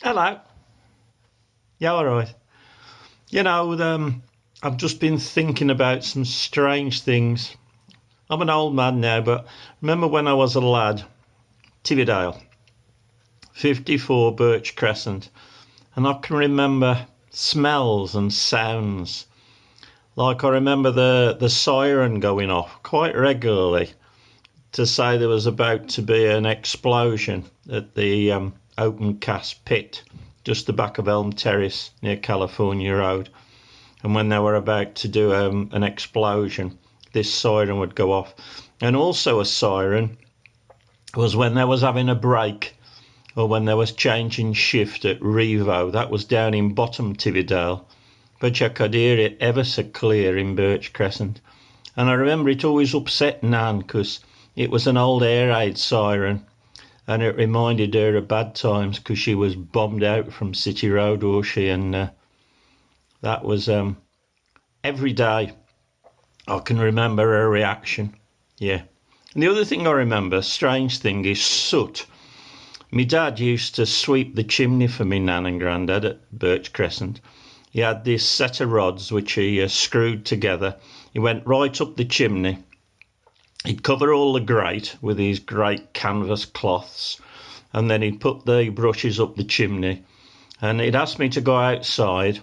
Hello. Yeah, all right. I've just been thinking about some strange things. I'm an old man now, but remember when I was a lad, Tividale, 54 Birch Crescent, and I can remember smells and sounds. Like I remember the siren going off quite regularly to say there was about to be an explosion at the open cast pit just the back of Elm Terrace near California Road. And when they were about to do an explosion, this siren would go off. And also a siren was when they was having a break or when they was changing shift at Revo. That was down in Bottom Tividale, but you could hear it ever so clear in Birch Crescent. And I remember it always upset Nan because it was an old air raid siren, and it reminded her of bad times because she was bombed out from City Road, or she, and that was every day. I can remember her reaction. Yeah. And the other thing I remember, strange thing, is soot. My dad used to sweep the chimney for me nan and grandad at Birch Crescent. He had this set of rods which he screwed together. He went right up the chimney. He'd cover all the grate with these great canvas cloths, and then he'd put the brushes up the chimney, and he'd ask me to go outside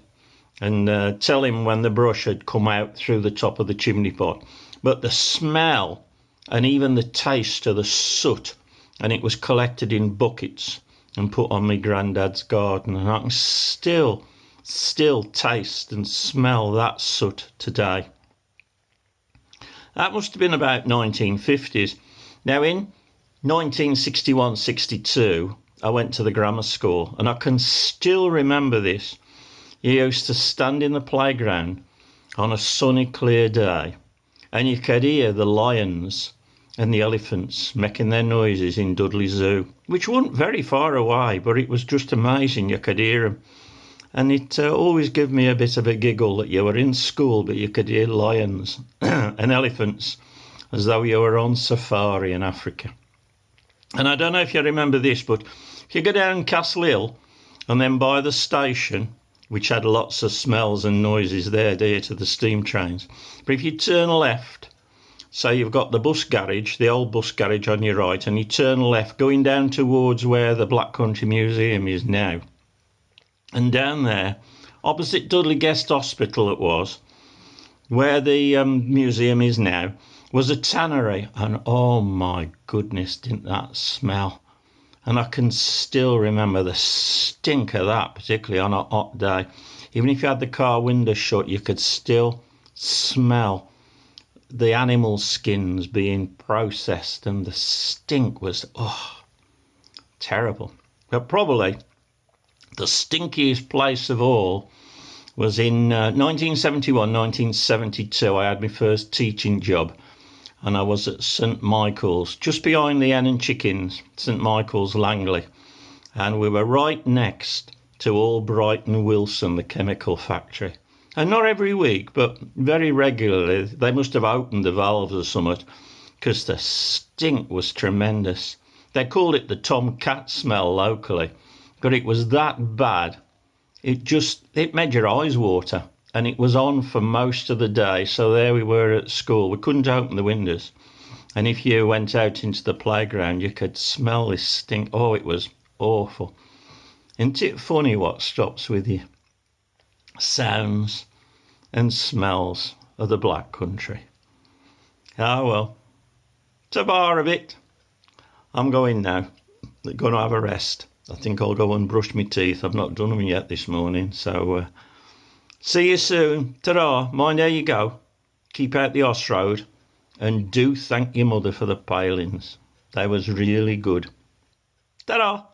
and tell him when the brush had come out through the top of the chimney pot. But the smell and even the taste of the soot, and it was collected in buckets and put on my granddad's garden, and I can still taste and smell that soot today. That must have been about 1950s. Now in 1961-62, I went to the grammar school, and I can still remember this. You used to stand in the playground on a sunny, clear day, and you could hear the lions and the elephants making their noises in Dudley Zoo, which wasn't very far away, but it was just amazing. You could hear them. And it always gave me a bit of a giggle that you were in school, but you could hear lions and elephants as though you were on safari in Africa. And I don't know if you remember this, but if you go down Castle Hill and then by the station, which had lots of smells and noises there dear to the steam trains, but if you turn left, so you've got the bus garage, the old bus garage on your right, and you turn left going down towards where the Black Country Museum is now. And down there, opposite Dudley Guest Hospital it was, where the museum is now, was a tannery. And oh my goodness, didn't that smell? And I can still remember the stink of that, particularly on a hot day. Even if you had the car window shut, you could still smell the animal skins being processed, and the stink was, terrible. But probably the stinkiest place of all was in 1971, 1972. I had my first teaching job, and I was at St Michael's, just behind the Hen and Chickens, St Michael's Langley. And we were right next to Albright and Wilson, the chemical factory. And not every week, but very regularly, they must have opened the valves or something, because the stink was tremendous. They called it the tomcat smell locally, but it was that bad. It made your eyes water, and it was on for most of the day. So there we were at school. We couldn't open the windows, and if you went out into the playground, you could smell this stink. Oh, it was awful. Isn't it funny what stops with you? Sounds and smells of the Black Country. Ah, well, it's a bar of it. I'm going now. I'm going to have a rest. I think I'll go and brush my teeth. I've not done them yet this morning. So see you soon. Ta-ra. Mind how you go. Keep out the Oss Road. And do thank your mother for the palings. They was really good. Ta-ra.